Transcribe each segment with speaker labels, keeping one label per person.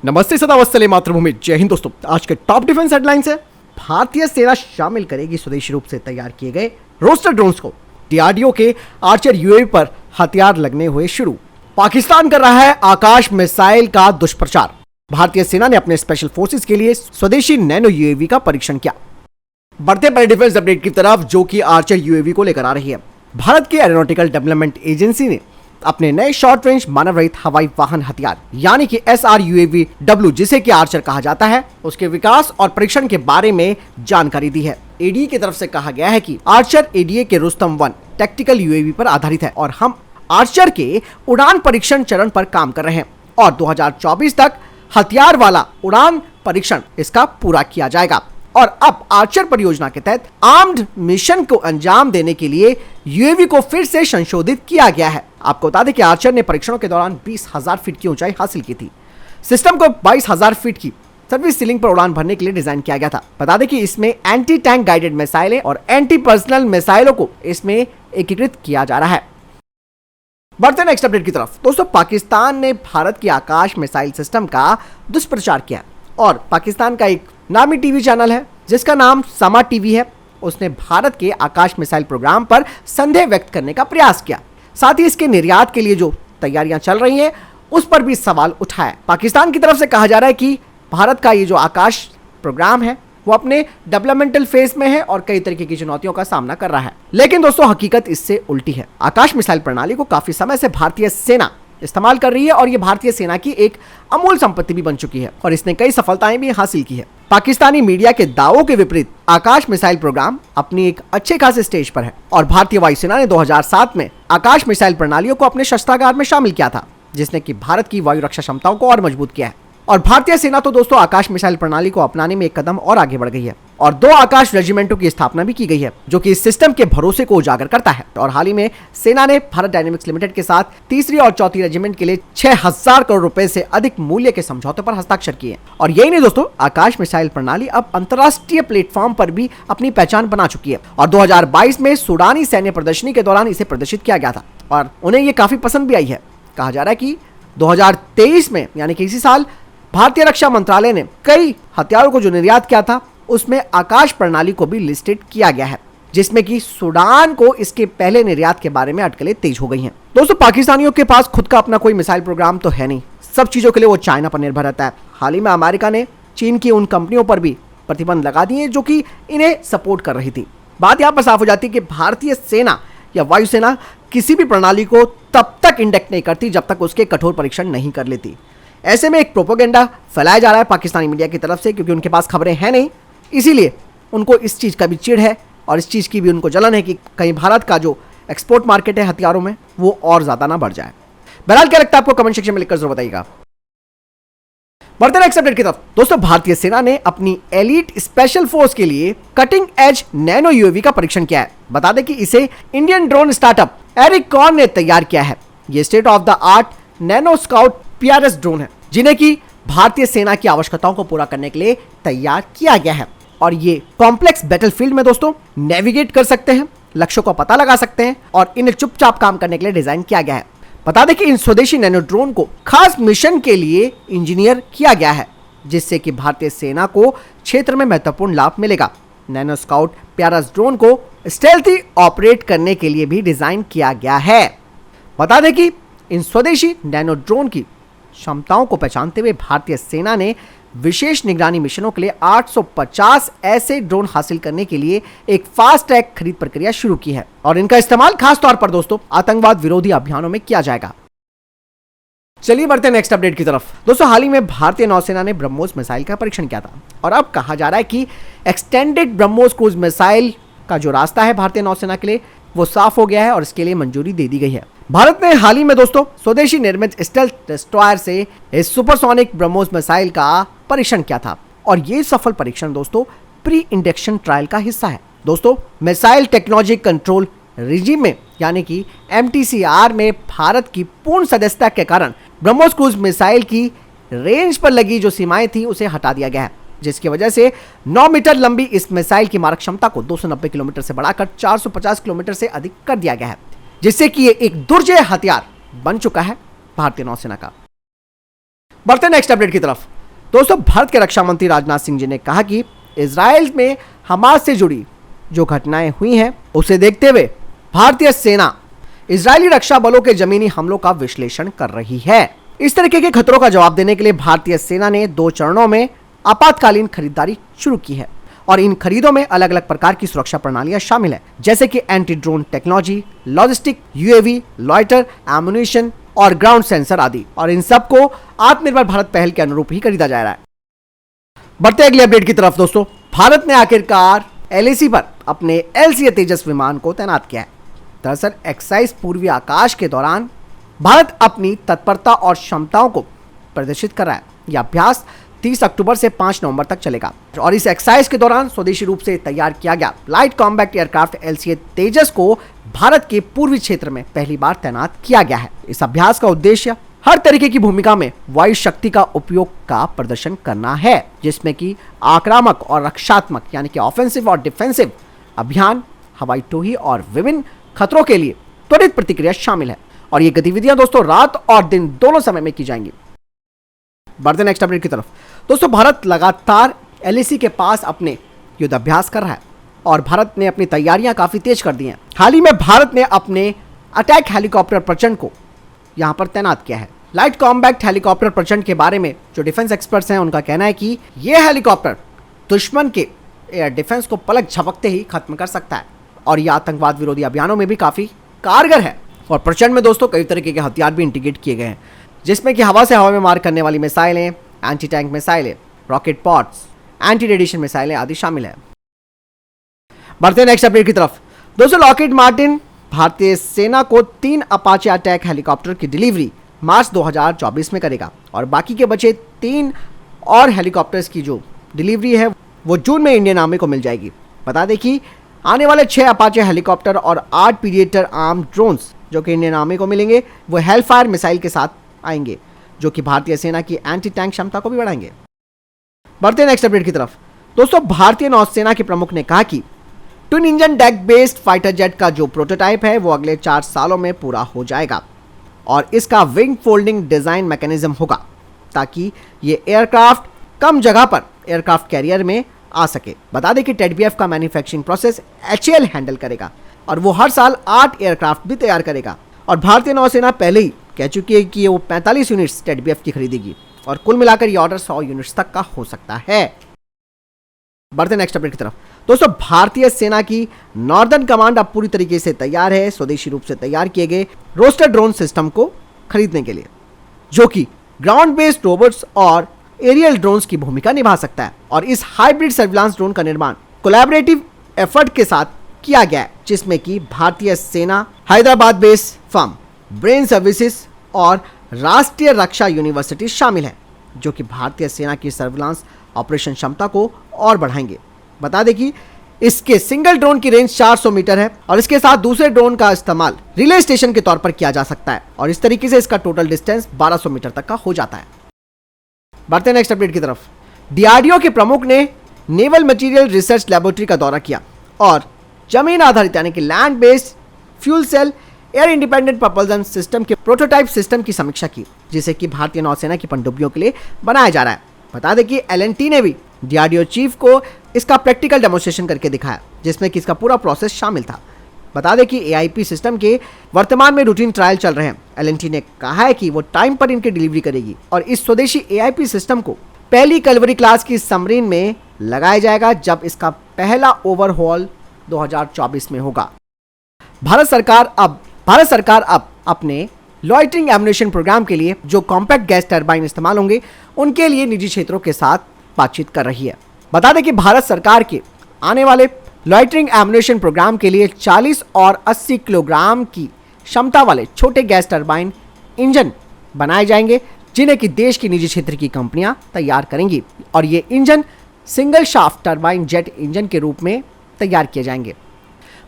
Speaker 1: नमस्ते सदावत्सले मातृभूमि। जय हिंद दोस्तों। आज के टॉप डिफेंस हेडलाइंस है, भारतीय सेना शामिल करेगी स्वदेशी रूप से तैयार किए गए रोस्टर ड्रोन्स को। डीआरडीओ के आर्चर यूएवी पर हथियार लगने हुए शुरू। पाकिस्तान कर रहा है आकाश मिसाइल का दुष्प्रचार। भारतीय सेना ने अपने स्पेशल फोर्सेस के लिए स्वदेशी नैनो यूएवी का परीक्षण किया। बढ़ते बड़े डिफेंस अपडेट की तरफ, जो कि आर्चर यूएवी को लेकर आ रही है। भारत की एरोनॉटिकल डेवलपमेंट एजेंसी ने अपने नए शॉर्ट रेंज मानव रहित हवाई वाहन हथियार यानी कि SRUAV-W, जिसे कि आर्चर कहा जाता है, उसके विकास और परीक्षण के बारे में जानकारी दी है। एडीए की तरफ से कहा गया है कि आर्चर एडीए के रुस्तम 1 टैक्टिकल यूएवी पर आधारित है और हम आर्चर के उड़ान परीक्षण चरण पर काम कर रहे हैं और 2024 तक हथियार वाला उड़ान परीक्षण इसका पूरा किया जाएगा। और अब आर्चर परियोजना के तहत आर्म्ड मिशन को अंजाम देने के लिए यूएवी को फिर से संशोधित किया गया है। आपको बता दें कि आर्चर ने परीक्षणों के दौरान 20,000 फीट की ऊंचाई हासिल की थी। सिस्टम को 22,000 फीट की सर्विस सीलिंग पर उड़ान भरने के लिए डिजाइन किया गया था। बता दें कि इसमें एंटी टैंक गाइडेड मिसाइलें और एंटी पर्सनल मिसाइलों को इसमें एकीकृत किया जा रहा है। बढ़ते नेक्स्ट अपडेट की तरफ। दोस्तों, पाकिस्तान ने भारत की आकाश मिसाइल सिस्टम का दुष्प्रचार किया और पाकिस्तान का एक नामी टीवी चैनल है जिसका नाम समा टीवी है, उसने भारत के आकाश मिसाइल प्रोग्राम पर संदेह व्यक्त करने का प्रयास किया। साथ ही इसके निर्यात के लिए जो तैयारियां चल रही हैं उस पर भी सवाल उठाया। पाकिस्तान की तरफ से कहा जा रहा है कि भारत का ये जो आकाश प्रोग्राम है वो अपने डेवलपमेंटल फेज में है और कई तरीके की चुनौतियों का सामना कर रहा है। लेकिन दोस्तों, हकीकत इससे उल्टी है। आकाश मिसाइल प्रणाली को काफी समय से भारतीय सेना इस्तेमाल कर रही है और ये भारतीय सेना की एक अमूल संपत्ति भी बन चुकी है और इसने कई सफलताएं भी हासिल की है। पाकिस्तानी मीडिया के दावों के विपरीत आकाश मिसाइल प्रोग्राम अपनी एक अच्छे खासे स्टेज पर है और भारतीय वायुसेना ने 2007 में आकाश मिसाइल प्रणालियों को अपने शस्त्रागार में शामिल किया था, जिसने कि भारत की वायु रक्षा क्षमताओं को और मजबूत किया है। और भारतीय सेना तो दोस्तों आकाश मिसाइल प्रणाली को अपनाने में एक कदम और आगे बढ़ गई है और 2 आकाश रेजिमेंटों की स्थापना भी की गई है, जो कि इस सिस्टम के भरोसे को उजागर करता है। और हाल ही में सेना ने भारत डायनेमिक्स लिमिटेड के साथ 3री और 4थी रेजिमेंट के लिए 6,000 करोड़ रुपए से अधिक मूल्य के समझौते पर हस्ताक्षर किए। और यही नहीं दोस्तों, आकाश मिसाइल प्रणाली अब अंतर्राष्ट्रीय प्लेटफॉर्म पर भी अपनी पहचान बना चुकी है और 2022 में सूडानी सैन्य प्रदर्शनी के दौरान इसे प्रदर्शित किया गया था और उन्हें ये काफी पसंद भी आई है। कहा जा रहा है कि 2023 में यानी कि इसी साल भारतीय रक्षा मंत्रालय ने कई हथियारों को जो निर्यात किया था उसमें आकाश प्रणाली को भी लिस्टेड किया गया है, जिसमें कि सूडान को इसके पहले निर्यात के बारे में अटकलें तेज हो गई हैं। दोस्तों, पाकिस्तानियों के पास खुद का अपना कोई मिसाइल प्रोग्राम तो है नहीं, सब चीजों के लिए वो चाइना पर निर्भर रहता है। हाल ही में अमेरिका ने चीन की उन कंपनियों पर भी प्रतिबंध लगा दिए जो कि इन्हें सपोर्ट कर रही थी। बात यहाँ पर साफ हो जाती है कि भारतीय सेना या वायुसेना किसी भी प्रणाली को तब तक इंडेक्ट नहीं करती जब तक उसके कठोर परीक्षण नहीं कर लेती। ऐसे में एक प्रोपेगेंडा फैलाया जा रहा है पाकिस्तानी मीडिया की तरफ से, क्योंकि उनके पास खबरें हैं नहीं, इसीलिए उनको इस चीज़ का भी चिढ़ है और इस चीज़ की भी उनको जलन है कि कहीं भारत का जो एक्सपोर्ट मार्केट है हथियारों में वो और ज़्यादा ना बढ़ जाए। बहरहाल, क्या लगता है आपको? कमेंट सेक्शन में लिखकर जरूर बताइएगा। बढ़ते नेक्स्ट अपडेट की तरफ। दोस्तों, भारतीय सेना ने अपनी एलीट स्पेशल फोर्स के लिए कटिंग एज नैनो यूएवी का परीक्षण किया है। बता दें कि इसे इंडियन ड्रोन स्टार्टअप एरिकॉन ने तैयार किया है। ये state of the art nano scout PRS drone है, जिन्हें की भारतीय सेना की आवश्यकताओं को पूरा करने के लिए तैयार किया गया है और ये कॉम्प्लेक्स बैटलफील्ड में दोस्तों नेविगेट कर सकते हैं, लक्ष्यों का पता लगा सकते हैं और इन्हें चुपचाप काम करने के लिए डिजाइन किया गया है। बता दें कि इन स्वदेशी नैनो ड्रोन को खास मिशन के लिए इंजीनियर किया गया है, जिससे कि भारतीय सेना को क्षेत्र में महत्वपूर्ण लाभ मिलेगा। नैनो स्काउट PRS ड्रोन को स्टेल्थी ऑपरेट करने के लिए भी डिजाइन किया गया है। बता दें कि इन स्वदेशी नैनो ड्रोन की क्षमताओं को पहचानते हुए भारतीय सेना ने विशेष निगरानी मिशनों के लिए 850 ऐसे ड्रोन हासिल करने के लिए एक फास्ट ट्रैक खरीद प्रक्रिया शुरू की है और इनका इस्तेमाल खास तौर पर दोस्तों आतंकवाद विरोधी अभियानों में किया जाएगा। चलिए बढ़ते हैं नेक्स्ट अपडेट की तरफ। दोस्तों, हाल ही में भारतीय नौसेना ने ब्रह्मोस मिसाइल का परीक्षण किया था और अब कहा जा रहा है कि एक्सटेंडेड ब्रह्मोस क्रूज मिसाइल का जो रास्ता है भारतीय नौसेना के लिए वो साफ हो गया है और इसके लिए मंजूरी दे दी गई है। भारत ने हाल ही में दोस्तों स्वदेशी निर्मित स्टेल्थ डिस्ट्रॉयर से इस सुपरसोनिक ब्रह्मोस मिसाइल का परीक्षण किया था और ये सफल परीक्षण दोस्तों प्री इंडक्शन ट्रायल का हिस्सा है। दोस्तों, मिसाइल टेक्नोलॉजी कंट्रोल रिजीम में यानी कि MTCR में भारत की पूर्ण सदस्यता के कारण ब्रह्मोस क्रूज मिसाइल की रेंज पर लगी जो सीमाएं थी उसे हटा दिया गया है, जिसकी वजह से 9 मीटर लंबी इस मिसाइल की मारक क्षमता को 290 किलोमीटर से बढ़ाकर 450 किलोमीटर से अधिक कर दिया गया है, जिससे कि ये एक दुर्जय हथियार बन चुका है भारतीय नौसेना का। बढ़ते नेक्स्ट अपडेट की तरफ। दोस्तों, भारत के रक्षा मंत्री राजनाथ सिंह जी ने कहा कि इजराइल में हमास से जुड़ी जो घटनाएं हुई हैं उसे देखते हुए भारतीय सेना इजरायली रक्षा बलों के जमीनी हमलों का विश्लेषण कर रही है। इस तरीके के खतरों का जवाब देने के लिए भारतीय सेना ने 2 चरणों में आपातकालीन खरीदारी शुरू की है और इन खरीदों में अलग अलग प्रकार की सुरक्षा प्रणालियां शामिल है, जैसे कि anti drone technology, logistic, UAV, loiter, ammunition और ग्राउंड सेंसर आदि। और इन सब को आत्मनिर्भर भारत पहल के अनुरूप ही खरीदा जा रहा है। बढ़ते अगले अपडेट की तरफ। दोस्तों, भारत ने आखिरकार एलएसी पर अपने एलसीए तेजस विमान को तैनात किया है। दरअसल एक्सरसाइज पूर्वी आकाश के दौरान भारत अपनी तत्परता और क्षमताओं को प्रदर्शित कर रहा है। यह अभ्यास 30 अक्टूबर से 5 नवंबर तक चलेगा और इस एक्सरसाइज के दौरान स्वदेशी रूप से तैयार किया गया लाइट कॉम्बैट एयरक्राफ्ट एलसीए तेजस को भारत के पूर्वी क्षेत्र में पहली बार तैनात किया गया है। इस अभ्यास का उद्देश्य हर तरीके की भूमिका में वायु शक्ति का उपयोग का प्रदर्शन करना है, जिसमें कि आक्रामक और रक्षात्मक यानी कि ऑफेंसिव और डिफेंसिव अभियान, हवाई टोही और विभिन्न खतरों के लिए त्वरित प्रतिक्रिया शामिल है। और ये गतिविधियां दोस्तों रात और दिन दोनों समय में की जाएंगी। बढ़ते नेक्स्ट अपडेट की तरफ। दोस्तों, भारत लगातार एलएसी के पास अपने युद्धाभ्यास कर रहा है और भारत ने अपनी तैयारियां काफी तेज कर दी हैं। हाल ही में भारत ने अपने अटैक हेलीकॉप्टर प्रचंड को यहां पर तैनात किया है। लाइट कॉम्बैक्ट हेलीकॉप्टर प्रचंड के बारे में जो डिफेंस एक्सपर्ट्स हैं उनका कहना है कि यह हेलीकॉप्टर दुश्मन के एयर डिफेंस को पलक झपकते ही खत्म कर सकता है और यह आतंकवाद विरोधी अभियानों में भी काफी कारगर है। और प्रचंड में दोस्तों कई तरीके के हथियार भी इंटीग्रेट किए गए हैं, जिसमें कि हवा से हवा में मार करने वाली मिसाइलें, एंटी टैंक मिसाइलें, रॉकेट पॉड्स, एंटी रेडिएशन मिसाइलें आदि शामिल है। बढ़ते नेक्स्ट अपडेट की तरफ। दोस्तों, लॉकहीड मार्टिन भारतीय सेना को 3 अपाचे अटैक हेलीकॉप्टर की डिलीवरी मार्च 2024 में करेगा और बाकी के बचे 3 और हेलीकॉप्टर्स की जो डिलीवरी है वो जून में इंडियन आर्मी को मिल जाएगी। बता दें कि आने वाले 6 अपाचे हेलीकॉप्टर और 8 पीडिएटर आर्म ड्रोन्स जो कि इंडियन आर्मी को मिलेंगे वो हेलफायर मिसाइल के साथ आएंगे, जो कि भारतीय सेना की एंटी टैंक क्षमता को भी बढ़ाएंगे। बढ़ते नेक्स्ट अपडेट की तरफ। दोस्तों, भारतीय नौसेना के प्रमुख ने कहा कि twin engine deck based fighter jet का जो प्रोटोटाइप है वो अगले 4 सालों में पूरा हो जाएगा और इसका विंग फोल्डिंग डिजाइन मैकेनिज्म होगा ताकि ये एयरक्राफ्ट कम जगह पर एयरक्राफ्ट कैरियर में आ सके। बता दें कि टेडबीएफ का मैन्युफैक्चरिंग प्रोसेस एचएएल हैंडल करेगा और वो हर साल 8 एयरक्राफ्ट भी तैयार करेगा और भारतीय नौसेना पहले ही कह चुकी है कि वो 45 यूनिट्स टेडबीएफ की खरीदेगी और कुल मिलाकर ये ऑर्डर 100 यूनिट्स तक का हो सकता है। बढ़ते नेक्स्ट अपडेट की तरफ। दोस्तों, भारतीय सेना की नॉर्दर्न कमांड अब पूरी तरीके से तैयार है स्वदेशी रूप से तैयार किए गए रोस्टर ड्रोन सिस्टम को खरीदने के लिए, जो कि ग्राउंड बेस्ड रोबोट्स और एरियल ड्रोन्स की भूमिका निभा सकता है। और इस हाइब्रिड सर्विलांस ड्रोन का निर्माण कोलैबोरेटिव एफर्ट के साथ किया गया है, जिसमें कि भारतीय सेना, Hyderabad based firm brain services और राष्ट्रीय रक्षा यूनिवर्सिटी शामिल है, जो कि भारतीय सेना की सर्विलांस ऑपरेशन क्षमता को और बढ़ाएंगे। बता दें कि इसके सिंगल ड्रोन की रेंज 400 मीटर है और इसके साथ दूसरे ड्रोन का इस्तेमाल रिले स्टेशन के तौर पर किया जा सकता है और इस तरीके से इसका टोटल डिस्टेंस 1200 मीटर तक का हो जाता है। बढ़ते नेक्स्ट अपडेट की तरफ। डीआरडीओ के प्रमुख ने नेवल मटेरियल रिसर्च लैबोरेटरी का दौरा किया और जमीन आधारित यानी कि land based fuel cell air independent propulsion system के प्रोटोटाइप सिस्टम की समीक्षा की, जिसे कि भारतीय नौसेना की पनडुब्बियों के लिए बनाया जा रहा है। बता दें कि एलएनटी ने भी डीआरडीओ चीफ को इसका प्रैक्टिकल डेमोन्स्ट्रेशन करके दिखाया, जिसमें कि इसका पूरा प्रोसेस शामिल था। बता दें कि एआईपी सिस्टम के वर्तमान में रूटीन ट्रायल चल रहे हैं। एलएनटी ने कहा है कि वो टाइम पर इनकी डिलीवरी करेगी और इस स्वदेशी एआईपी सिस्टम को पहली कलवरी क्लास की सबमरीन में लगाया जाएगा, जब इसका पहला ओवरहॉल 2024 में होगा। भारत सरकार अब अपने लॉइटरिंग एम्युनिशन प्रोग्राम के लिए जो कॉम्पैक्ट गैस टरबाइन इस्तेमाल होंगे उनके लिए निजी क्षेत्रों के साथ बातचीत कर रही है। बता दें कि भारत सरकार के आने वाले लॉइटरिंग एम्युनिशन प्रोग्राम के लिए 40 और 80 किलोग्राम की क्षमता वाले छोटे गैस टरबाइन इंजन बनाए जाएंगे, जिन्हें कि देश की निजी क्षेत्र की कंपनियां तैयार करेंगी और ये engine single shaft turbine jet engine के रूप में तैयार किए जाएंगे।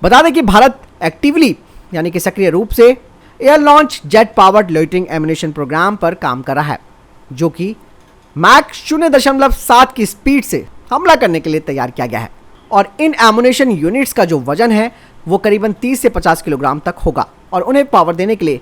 Speaker 1: बता दें कि भारत एक्टिवली यानी कि सक्रिय रूप से air launch jet powered loitering ammunition programme पर काम कर रहा है, जो कि मैक 0.7 की स्पीड से हमला करने के लिए तैयार किया गया है और इन एम्युनिशन यूनिट्स का जो वजन है वो करीबन 30 से 50 किलोग्राम तक होगा और उन्हें पावर देने के लिए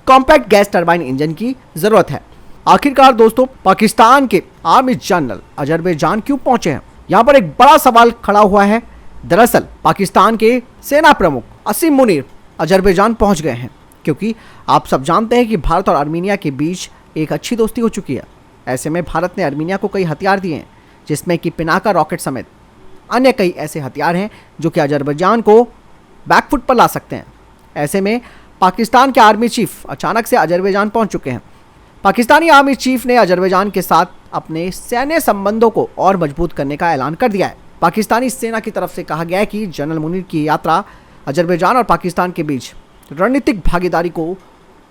Speaker 1: कॉम्पैक्ट गैस टरबाइन इंजन की ज़रूरत है। आखिरकार दोस्तों पाकिस्तान के आर्मी जनरल अजरबैजान क्यों पहुंचे हैं? यहाँ पर एक बड़ा सवाल खड़ा हुआ है। दरअसल पाकिस्तान के सेना प्रमुख असीम मुनीर अजरबैजान पहुंच गए हैं, क्योंकि आप सब जानते हैं कि भारत और आर्मीनिया के बीच एक अच्छी दोस्ती हो चुकी है। ऐसे में भारत ने आर्मीनिया को कई हथियार दिए हैं, जिसमें कि पिनाका रॉकेट समेत अन्य कई ऐसे हथियार हैं जो कि अजरबैजान को बैकफुट पर ला सकते हैं। ऐसे में पाकिस्तान के आर्मी चीफ अचानक से अजरबैजान पहुंच चुके हैं। पाकिस्तानी आर्मी चीफ ने अजरबैजान के साथ अपने सैन्य संबंधों को और मजबूत करने का ऐलान कर दिया है। पाकिस्तानी सेना की तरफ से कहा गया है कि जनरल मुनीर की यात्रा अजरबैजान और पाकिस्तान के बीच रणनीतिक भागीदारी को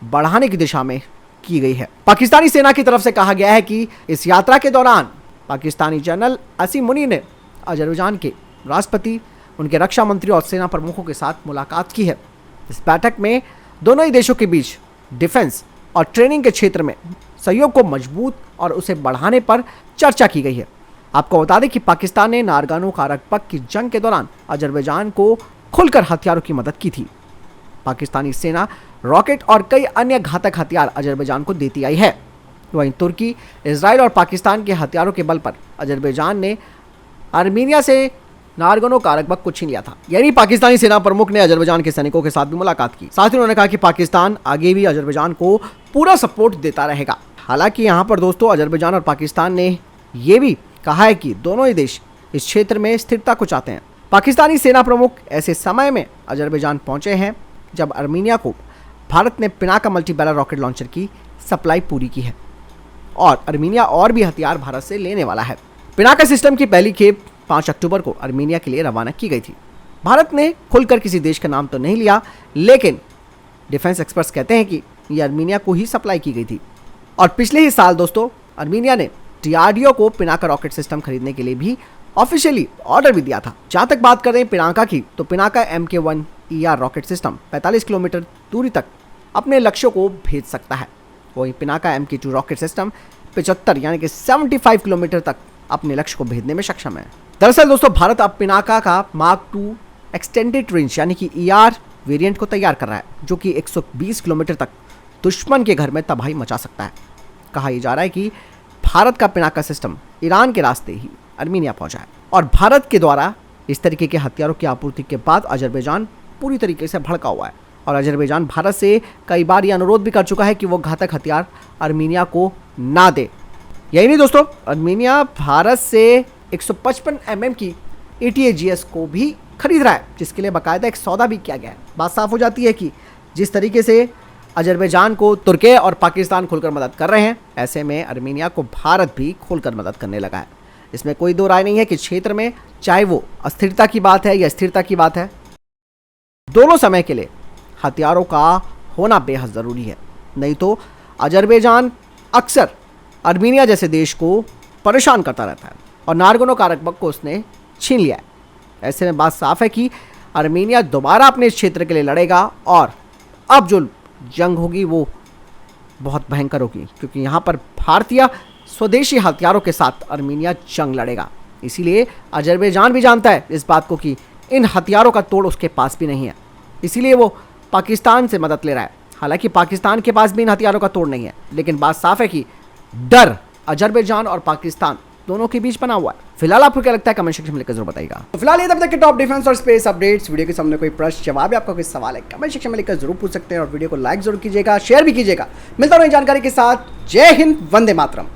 Speaker 1: बढ़ाने की दिशा में की गई है। पाकिस्तानी सेना की तरफ से कहा गया है कि इस यात्रा के दौरान पाकिस्तानी जनरल असीम मुनीर ने अजरबैजान के राष्ट्रपति, उनके रक्षा मंत्री और सेना प्रमुखों के साथ मुलाकात की है। इस बैठक में दोनों ही देशों के बीच डिफेंस और ट्रेनिंग के क्षेत्र में सहयोग को मजबूत और उसे बढ़ाने पर चर्चा की गई है। आपको बता दें कि पाकिस्तान ने नारगानो कारकबक की जंग के दौरान अजरबैजान को खुलकर हथियारों की मदद की थी। पाकिस्तानी सेना रॉकेट और कई अन्य घातक हथियार अजरबैजान को देती आई है। वहीं तुर्की, इजराइल और पाकिस्तान के हथियारों के बल पर अजरबैजान ने आर्मीनिया से नारगनो कारकबक को छीन लिया था। यानी पाकिस्तानी सेना प्रमुख ने अजरबैजान के सैनिकों के साथ भी मुलाकात की। साथ ही उन्होंने कहा कि पाकिस्तान आगे भी अजरबैजान को पूरा सपोर्ट देता रहेगा। हालांकि यहाँ पर दोस्तों अजरबैजान और पाकिस्तान ने यह भी कहा है कि दोनों ही देश इस क्षेत्र में स्थिरता को चाहते हैं। पाकिस्तानी सेना प्रमुख ऐसे समय में अजरबैजान पहुंचे हैं जब आर्मीनिया को भारत ने Pinaka multi barrel rocket launcher की सप्लाई पूरी की है और आर्मीनिया और भी हथियार भारत से लेने वाला है। पिनाका सिस्टम की पहली खेप 5 अक्टूबर को आर्मीनिया के लिए रवाना की गई थी। भारत ने खुलकर किसी देश का नाम तो नहीं लिया, लेकिन डिफेंस एक्सपर्ट्स कहते हैं कि ये आर्मीनिया को ही सप्लाई की गई थी। और पिछले ही साल दोस्तों आर्मीनिया ने DRDO को पिनाका रॉकेट सिस्टम खरीदने के लिए भी ऑफिशियली ऑर्डर भी दिया था। जहां तक बात करें पिनाका की, तो Pinaka MK1ER rocket system 45 kilometre दूरी तक अपने लक्ष्यों को भेज सकता है। वहीं पिनाका MK2 रॉकेट सिस्टम 75 यानी कि 75 किलोमीटर तक अपने लक्ष्य को भेजने में सक्षम है। दरअसल दोस्तों भारत अब पिनाका का मार्क 2 एक्सटेंडेड रेंज यानी कि ER वेरिएंट को तैयार कर रहा है, जो कि 120 किलोमीटर तक दुश्मन के घर में तबाही मचा सकता है। कहा यह जा रहा है कि भारत का पिनाका सिस्टम ईरान के रास्ते ही आर्मीनिया पहुंचा है और भारत के द्वारा इस तरीके के हथियारों की आपूर्ति के बाद अजरबैजान पूरी तरीके से भड़का हुआ है और अजरबैजान भारत से कई बार यह अनुरोध भी कर चुका है कि वो घातक हथियार आर्मीनिया को ना दे। यही नहीं दोस्तों, आर्मीनिया भारत से 155 mm की ATAGS को भी खरीद रहा है, जिसके लिए बाकायदा एक सौदा भी किया गया है। बात साफ हो जाती है कि जिस तरीके से अजरबैजान को तुर्की और पाकिस्तान खुलकर मदद कर रहे हैं, ऐसे में आर्मीनिया को भारत भी खुलकर मदद करने लगा है। इसमें कोई दो राय नहीं है कि क्षेत्र में चाहे वो अस्थिरता की बात है या स्थिरता की बात है, दोनों समय के लिए हथियारों का होना बेहद ज़रूरी है। नहीं तो अजरबैजान अक्सर आर्मीनिया जैसे देश को परेशान करता रहता है और नारगनो कारकबक को उसने छीन लिया है। ऐसे में बात साफ है कि आर्मीनिया दोबारा अपने क्षेत्र के लिए लड़ेगा और अब जो जंग होगी वो बहुत भयंकर होगी, क्योंकि यहाँ पर भारतीय स्वदेशी हथियारों के साथ आर्मीनिया जंग लड़ेगा। इसीलिए अजरबैजान भी जानता है इस बात को कि इन हथियारों का तोड़ उसके पास भी नहीं है, इसीलिए वो पाकिस्तान से मदद ले रहा है। हालांकि पाकिस्तान के पास भी इन हथियारों का तोड़ नहीं है, लेकिन बात साफ है कि डर अजरबैजान और पाकिस्तान दोनों के बीच बना हुआ है। फिलहाल आपको क्या लगता है कमेंट सेक्शन में लिखकर जरूर बताइएगा। तो फिलहाल ये तब तक के टॉप डिफेंस और स्पेस अपडेट्स। वीडियो के सामने कोई प्रश्न जवाब या आपका कोई सवाल है कमेंट सेक्शन में लिखकर जरूर पूछ सकते हैं और वीडियो को लाइक जरूर कीजिएगा, शेयर भी कीजिएगा। मिलता हूं नई जानकारी के साथ। जय हिंद, वंदे मातरम।